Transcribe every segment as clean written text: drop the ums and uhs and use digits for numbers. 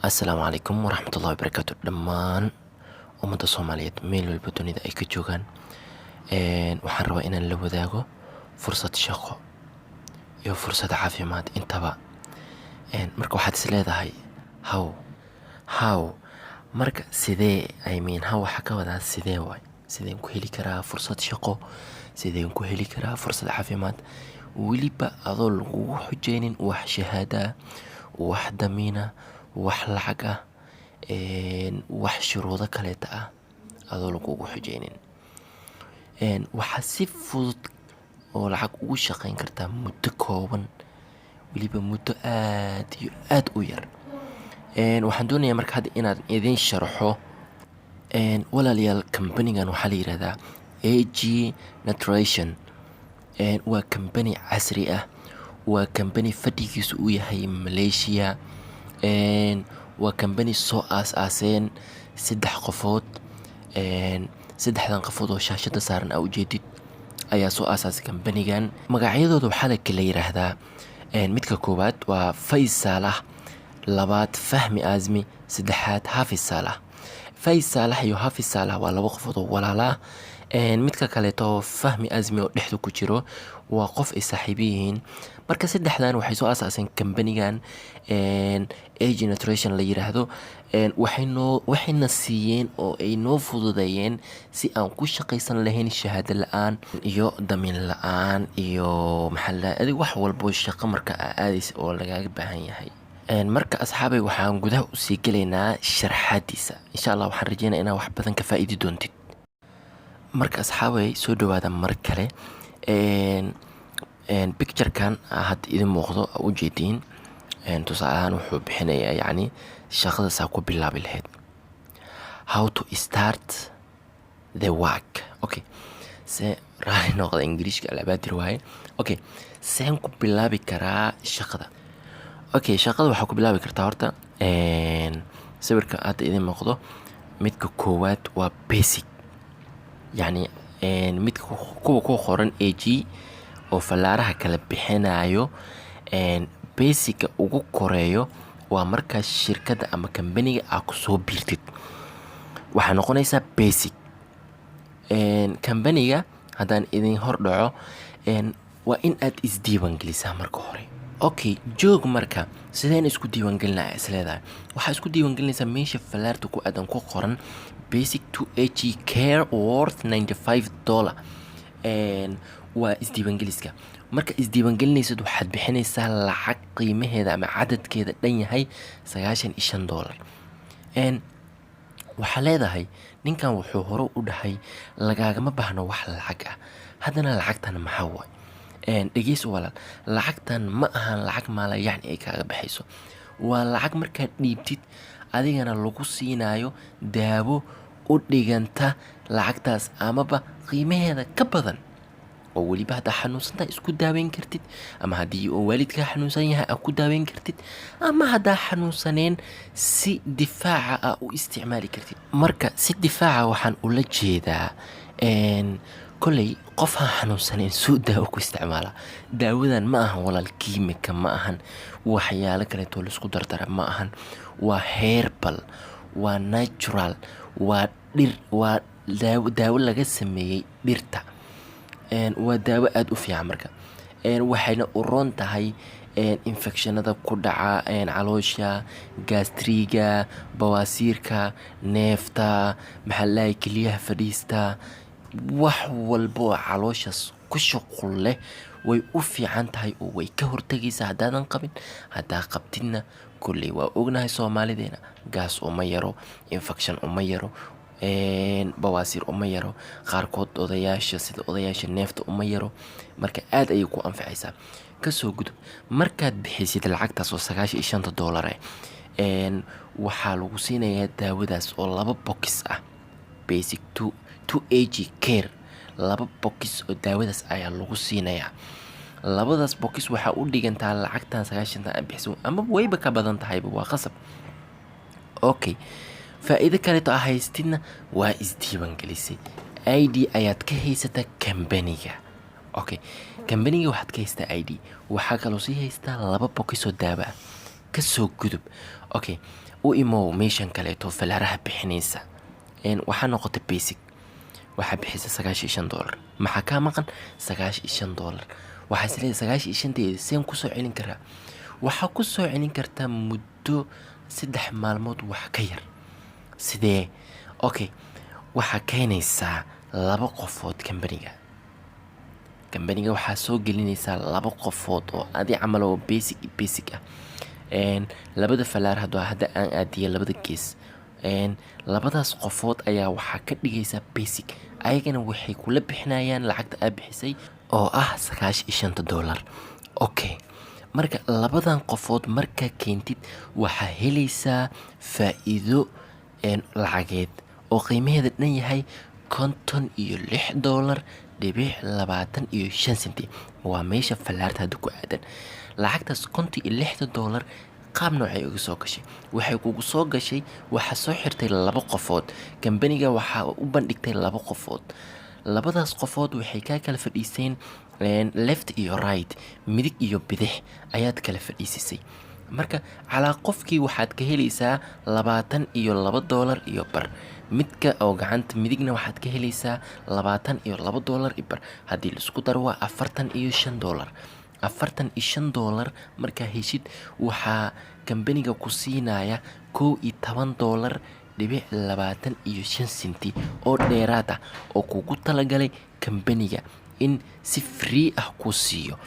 Asalaamu calaykum waraxmatullahi wabarakaatu dhammaan ummadda Soomaaliyeed meel walba dunida ay ka joogaan. Waxaan rabaa inaan la wadaago fursad shaqo iyo fursad caafimaad intaba. Marka waxaad is leedahay how marka sidee how waxaa ka wadaa sidee waay, sideen ku heli karaa fursad shaqo, sideen ku heli karaa fursad caafimaad weliba adoo lagugu xujeynin wax shahaada, wax damiina, wax lacag ah, wax shuruudo kaleeta ah adoo lagugu xujeynin. Waxaa si fudud oo lacag ugu shaqeyn kartaa muddo kooban, weliba muddo aad iyo aad u yar. Waxaan doonayaa marka hadda inaan idin sharaxo. Walaalayaal, kambanigan waxaa la yidhahdaa AG Nutrition. Waa kambani casri ah, waa kambani fadhigiisu uu yahay Malaysia. Waa kambani soo aas-aaseen 3 qofood. 3dan qofood oo shaashada saaran aa ujeedid ayaa soo aasaasay kambanigan. Magacyadooda waxaa la kala yiraahdaa midka koowaad waa Faiz Saalax, labaad Fahmi Azmi, saddexaad Hafiz Saalax. Faiz Saalax iyo Hafiz Saalax waa 2 qofood oo walaala ah. Midka kaleeto Fahmi Azmi oo dhexda ku jiro waa qof ay saaxiibo yihiin. Marka 3dan waxay soo aasaaseen kambanigan AG Nutrition la yiraahdo. Waxayna siiyeen oo ay noo fududeeyeen si aan ku shaqaysan lahayn shahaado la'aan iyo damiin la'aan iyo wax walbo shaqo marka aadaysa oo lagaaga baahan yahay. Marka asxaabay waxaan gudaha u sii gelaynaa sharxaadiisa. Insha Allah waxaan rajeynayaa inaad wax badan ka faa'iidi doontid. Marka asxaabay soo dhawaada mar kale. Picture-kan hadda idin muuqdo u jeediin. Tusaale ahaan wuxuu bixinayaa yacni shaqada saa ku bilaabi lahayd. How to start the work. Okay. Raali noqda Ingiriiska alabaadir waaye. Okay. Saan ku bilaabi karaa shaqada. Okay, shaqada waxaa ku bilaabi kartaa horta sawirka hadda idin muuqdo. Midka koowaad waa basic. Yacni midka kuwa ku qoran AG oo falaaraha kala bixinayo. Basic ugu koreeyo waa marka shirkadda ama kambaniga aad ku soo biirtid. Waxaa noqonaysaa basic. Kambaniga haddaan idin hor dhaco waa in aad isdiiwaan gelisaa marka hore. Okay, joog marka sideen isku diiwaan gelinaa is leedahay. Waxaa isku diiwaan gelinaysaa meesha falaarta ku aadan ku qoran basic to AG care worth $95. Waa isdiiwaan geliska. Marka isdiiwaan gelinaysid waxaad bixinaysaa lacag qiimaheeda ama cadadkeeda dhan yahay $95. Waxaa leedahay ninkan wuxuu hore u dhahay lagaagama baahno wax lacag ah. Haddana lacagtan maxaa waay? Dhegeyso walaal, lacagtan ma ahan lacag maala yacni ay kaaga baxayso. Waa lacag markaad dhiibtid adigana lagu siinayo daawo u dhiganta lacagtaas amaba qiimaheeda ka badan. oo weliba haddaa xanuunsantahay isku daaweyn kartid, ama haddii oo waalidkaa xanuunsan yahay aad ku daaweyn kartid, ama haddaa xanuunsaneen si difaaca ah u isticmaali kartid. Marka si difaaca waxaan ula jeedaa koley qof ha xanuunsaneen suu daawo ku isticmaala. Daawadan ma ahan walaal kiimika, ma ahan waxyaalo kaleetoo laisku dardara, ma ahan. Waa herbal, waa natural, waa dhir, waa daawo laga sameeyey dhirta. Waa daawo aad u fiican marka. Waxayna u roon tahay infekshanada ku dhaca caloosha, gastriga, bawaasiirka, neefta, kelyaha fadhiista, wax walbo oo calooshaas ku shuqul leh way u fiican tahay oo way ka hortagaysaa haddaadan qabin. Haddaa qabtidna kolley waa ognahay Soomaalideena gaas uma yaro, infekshan uma yaro, bawaasiir uma yaro, qaarkood odayaasha sida odayaasha neefta uma yaro. Marka aad ayay ku anfacaysaa. Kasoo gudub markaad bixisid lacagtaas oo $95 waxaa lagu siinayaa daawadaas oo 2 box ah, basic to AG care. 2 box oo daawadaas ayaa lagu siinayaa. 2daas box waxaa u dhigantaa lacagtan 90 aan bixiso ama wayba ka badan tahayba, waa qasab. Okay, faa'iido kaleeto ah haystidna waa isdiiwaan gelisay. ID ayaad ka haysataa kambaniga. Okay, kambaniga waxaad ka haystaa ID. Waxaa kaloo sii haystaa 2 box oo daawo ah. kasoo gudub. Okay, u imow meeshan kaleeto falaaraha bixinaysa waxaa noqotay basic, waxaa bixisa $95. maxaa kaa maqan $95. waxaa isleedahay 95 seen kusoo celin karaa? waxaa kusoo celin kartaa muddo 3 maalmood wax ka yar. sidee? okay, waxaa keenaysaa 2 qofood kambaniga waxaa soo gelinaysaa 2 qofood oo adi camal oo basic ah. labada falaar hadda aan aadiya labada gees, labadaas qofood ayaa waxaa ka dhigaysaa basic. ayagana waxay kula bixinayaan lacagta aad bixisay oo ah $95. okay, marka labadan qofood markaa keentid waxaa helaysaa faa'iido lacageed oo qiimaheeda dhan yahay $56.25. waa meesha falaarta hadda ku aadan. lacagtaas $56 qaab noocay uga soo gashay? waxay kugu soo gashay, waxaa soo xirtay 2 qofood. kambaniga waxaa u bandhigtay 2 qofood. labadaas qofood waxay kaa kala fadhiiseen left iyo right, midig iyo bidix ayaad kala fadhiisisay. marka calaa qofkii waxaad ka helaysaa $22 iyo bar. midka oo gacanta midigna waxaad ka helaysaa $22 iyo bar. haddii laisku daro waa $45. $45 markaa heshid waxaa kambaniga ku siinaya $11.25 oo dheeraad ah oo kugu talagalay kambaniga in si free ah ku siiyo.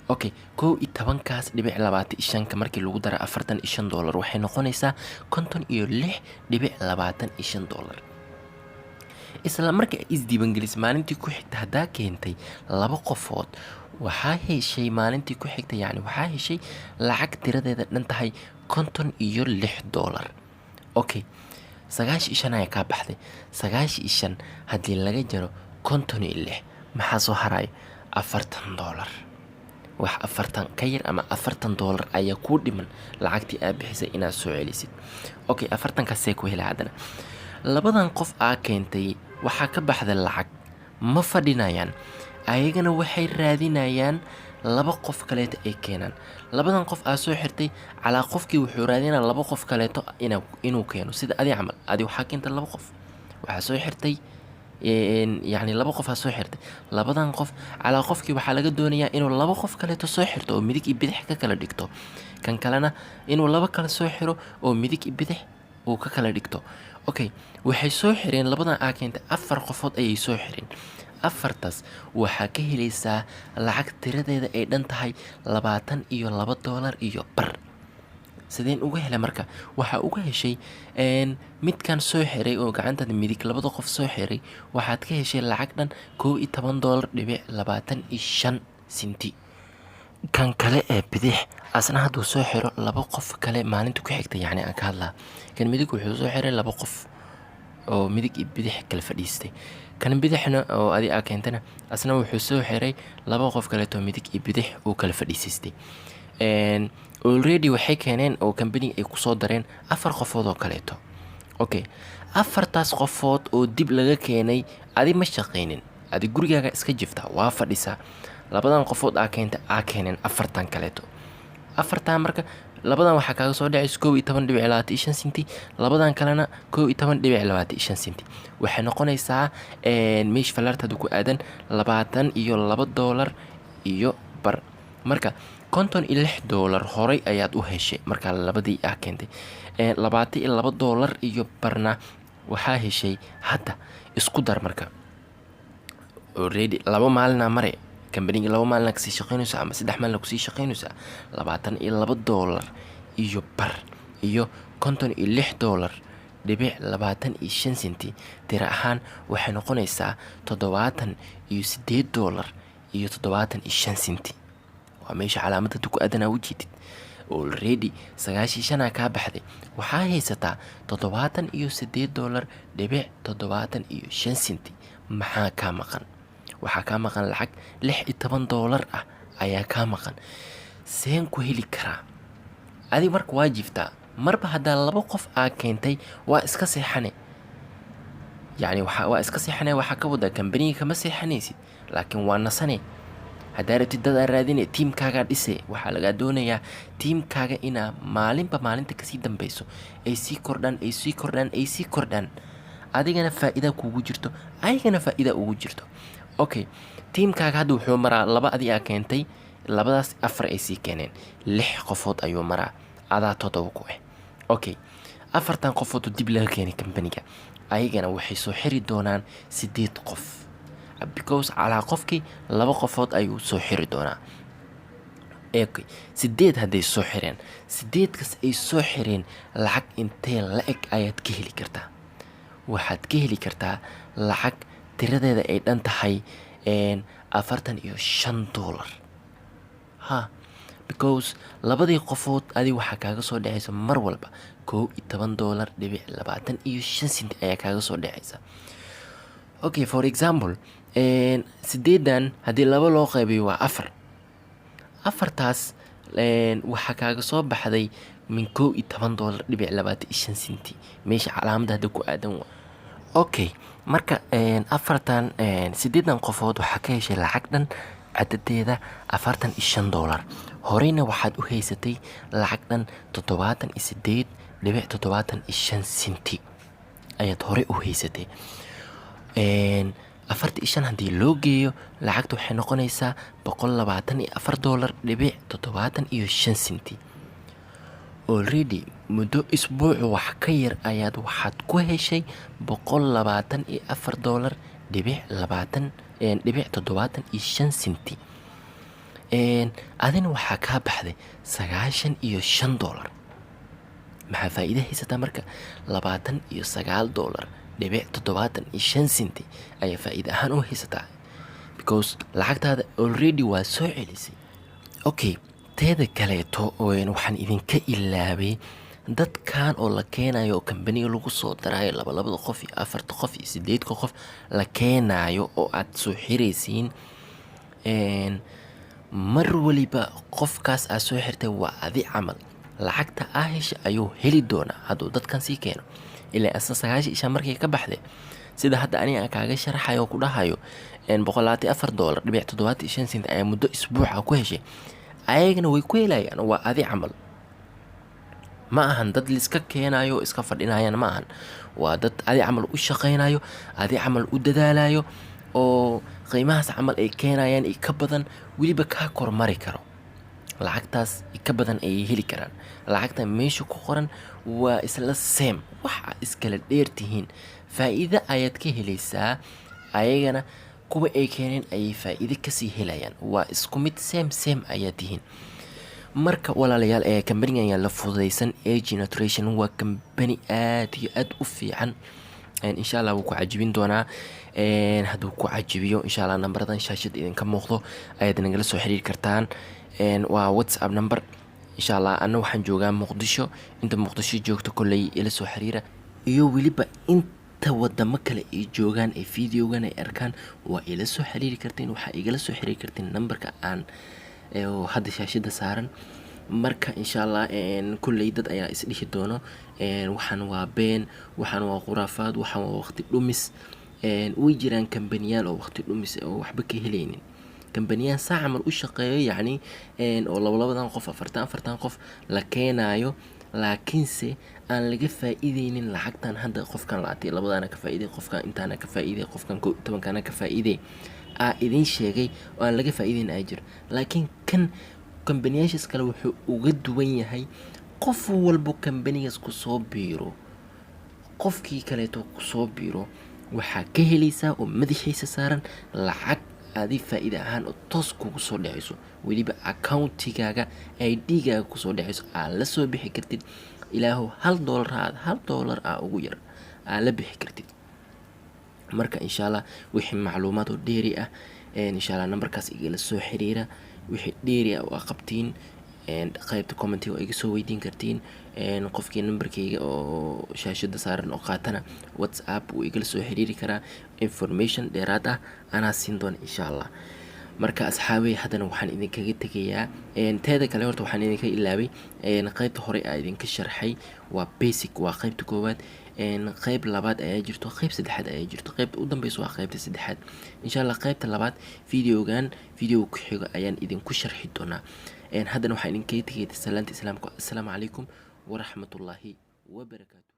okay, 11.25 markii lagu dara $45 waxay noqonaysaa $56.25. isla marka isdiiwaangelis maalintii ku xigta haddaa keentay 2 qofood, waxaa heshay maalintii ku xigta, yani waxaa heshay lacag tiradeeda dhan tahay $56. okay, 95 ayaa kaa baxday. 95 haddii laga jaro 56 maxaa soo harayo? $40. wax 40 ka yar ama $40 ayaa kuu dhiman lacagtii aad bixisay inaad soo celisid. okay, 40kaasee ku hela. haddana labadan qof aa keentay waxaa ka baxda lacag, ma fadhinayaan. ayagana waxay raadinayaan 2 qof kaleeto ay keenaan. labadan qof aa soo xirtay calaa qofkii wuxuu raadinaa 2 qof kaleeto inuu keeno. sida adi camal, adi waxaa keenta 2 qof, waxaa soo xirtay يعني 2 qof aa soo xirtay. labadan qof calaa qofkii waxaa laga doonayaa inuu 2 qof kaleeto soo xirto oo midig iyo bidix ka kala dhigto. kan kalena inuu 2 kale soo xiro oo midig iyo bidix uu ka kala dhigto. okay, waxay soo xireen labadan aa keentay 4 qofood ayay soo xireen. 4taas waxaa ka helaysaa lacag tiradeeda ay dhan tahay $22 iyo bar. sideen uga helay marka? waxaa uga heshay midkan soo xiray oo gacantada midig 2 qof soo xiray, waxaad ka heshay lacag dhan $11.25. kan kale ee bidix asna hadduu soo xiro 2 qof kale maalinta ku xigta, yani aan ka hadlaa. kan midig wuxuu soo xiray 2 qof oo midig iyo bidix kala fadhiistay. kan bidixna oo adi aa keentana asna wuxuu soo xiray 2 qof kaleeto midig iyo bidix uu kala fadhiisistay. already waxay keeneen oo kambaniga ay kusoo dareen 4 qofood oo kaleeto. okay, 4taas qofood oo dib laga keenay adi ma shaqaynin, adi gurigaaga iska jifta, waa fadhisaa. labadan qofood aa keeneen 4tan kaleeto. 4tan marka labadan waxaa kaaga soo dhacaysa $11.25. labadan kalena $11.25. waxay noqonaysaa meesh falaartada ku aadan $22 iyo bar. marka $56 horay ayaad u heshay markaa labadii aa keentay. $22 iyo barna waxaa heshay hadda. isku dar marka already 2 maalina mare kambaniga 2 maalina kasii shaqaynaysa ama 3 maalina kusii shaqaynaysa. $22 iyo bar iyo $56.25 tira ahaan waxay noqonaysaa $78 iyo 75 waa meesha calaamada ku aadan u jeedid. already 95 kaa baxday, waxaa haysataa $78.75. maxaa kaa maqan? waxaa kaa maqan lacag $16 ah ayaa kaa maqan. seen ku heli karaa? adi marka waa jiftaa. marba haddaa 2 qof aa keentay waa iska seexane, yani waa iska seexane. waxaa ka wada kambaniga kama seexanaysid, laakiin waa nasane. haddaa rabtid dad aa raadine tiimkaagaa dhise waxaa lagaa doonayaa tiimkaaga inaa maalinba maalinta kasii dambeyso ay sii kordhaan ay sii kordhaan ay sii kordhaan adigana faa'iida kuugu jirto ayagana faa'iida ugu jirto. Okay, tiimkaaga hadda wuxuu maraa 2 adigaa keentay, 2daas 4 ay sii keeneen, 6 qofood ayuu maraa, adaa 7 ku ah. Okay, 4tan qofood dib laga keenay kambaniga ayagana waxay soo xiri doonaan 8 qof, because calaa qofkii 2 qofood ayuu soo xiri doonaa. Okay, 8 hadday soo xireen, 8kaas ay soo xireen lacag intee la-eg ayaad ka heli kartaa? Waxaad ka heli kartaa lacag tiradeeda ay dhan tahay $45. Because labadii qofood adi waxaa kaaga soo dhexaysa mar walba $11.25 ayaa kaaga soo dhexaysa. Okay, for example 8dan haddii 2 loo qaybiyo waa 4, 4taas waxaa kaaga soo baxday min $11.25 meesha calaamadda hadda ku aadan waa. Okay, marka 8dan qofood waxaa ka heshay lacag dhan cadadeeda $45. horeyna waxaad u haysatay lacag dhan $78.75 ayaad hore u haysatay. 45 haddii loo geeyo lacagta waxay noqonaysaa $124.75. already muddo isbuuc wax ka yar ayaad waxaad ku heshay $124.75. adina waxaa kaa baxday $95. maxaa faa'iido haysataa marka? $29.75 ayaa faa'iido ahaan u haysataa, because lacagtaada already waa soo celisay. Okay, teeda kaleeto waxaan idinka ilaabay dadkan oo la keenayo oo kambaniga lagu soo daraayo 2 qof iyo 4 qof iyo 8 qof la keenayo oo aad soo xiraysiin. mar waliba qofkaas aad soo xirtay waa adi camal lacagta aa hesha ayuu heli doonaa hadduu dadkan sii keeno. ilaa asa 9 markay ka baxday sida hadda aniga kaaga sharaxayo ku dhahayo $124.75 ayaa muddo isbuuca ku heshay, ayagana way ku helayaan. waa adi camal, ma ahan dad liska keenayo iska fadhinayaan, ma ahan. waa dad adi camal u shaqaynayo, adi camal u dadaalayo, oo qiimahaas camal ay keenayaan ka badan weliba kaa kormari karo. lacagtaas ka badan ayay heli karaan. lacagta meesha ku qoran waa isla same, waxa iskala dheertihiin. faa'iido ayaad ka helaysaa, ayagana kuwa ay keeneen ayay faa'iido kasii helayaan. waa isku mid, same ayaad tihiin. marka walaalayaal kambanigan ayaa la fududaysan. AG Nutrition waa kambani aad iyo aad u fiican. insha Allah wuu ku cajibin doonaa. hadduu ku cajibiyo insha Allah nambaradan shaashada idinka muuqdo ayaad nagala soo xiriiri kartaan. waa WhatsApp number. insha Allah ana waxaan joogaa Muqdisho, inta Muqdisho joogto kolley ila soo xiriira, iyo weliba inta wadamo kale ay joogaan ee videogan ay arkaan waa ila soo xiriiri kartiin. waxaa igala soo xiriiri kartiin nambarka aan hadda shaashada saaran. marka insha Allah kulley dad ayaa isdhihi doono waxaan waa been, waxaan waa khuraafaad, waxaan waa waqti dhumis. way jiraan kambaniyaal oo waqti dhumis oo waxba ka helaynin. kambaniyaal saa camal u shaqeeyo yacni oo 2 qof 4 qof la keenayo, laakiinse aan laga faa'iideynin lacagtan. hadda qofkan laatay 2 ka faa'iiday, qofkan intaana ka faa'iiday, qofkan 10 ka faa'iiday aa idin sheegay oo aan laga faa'iideyn ay jiro. laakiin kan kambaniyaashaas kale wuxuu uga duwan yahay. qof walbo kambanigaas ku soo biiro, qofkii kaleeto ku soo biiro, waxaa ka helaysaa oo madaxiisa saaran lacag adi faa'iido ahaan oo toos kugu soo dhacayso, weliba accountigaaga ID-gaaga kusoo dhacayso. aad la soo bixi kartid ilaahu $1 ugu yar aad la bixi kartid. marka insha Allah wixii macluumaad oo dheeri ah insha Allah nambarkaas igala soo xiriira. wixii dheeri ah oo qabtiin qaybta commentiga iga soo weydiin kartiin. qofkii nambarkayga oo shaashada saaran oo qaatana WhatsApp uu igala soo xiriiri karaa. information dheeraad ah anaa siin doona insha Allah. marka asxaabey haddana waxaan idinkaga tegayaa teeda kale. horta waxaan idinka ilaabay qaybta hore aa idinka sharxay waa basic, waa qaybta koowaad. qeyb labaad ayaa jirto, qeyb saddexaad ayaa jirto. Qeybta u dambeysa waa qeybta saddexaad. Insha Allah qeybta labaad videogan video ku xigo ayaan idinku sharxi doonaa. Haddana waxaan idinkaga tegay salaanta islaamka. Assalaamu calaykum waraxmatullaahi wabarakaatu.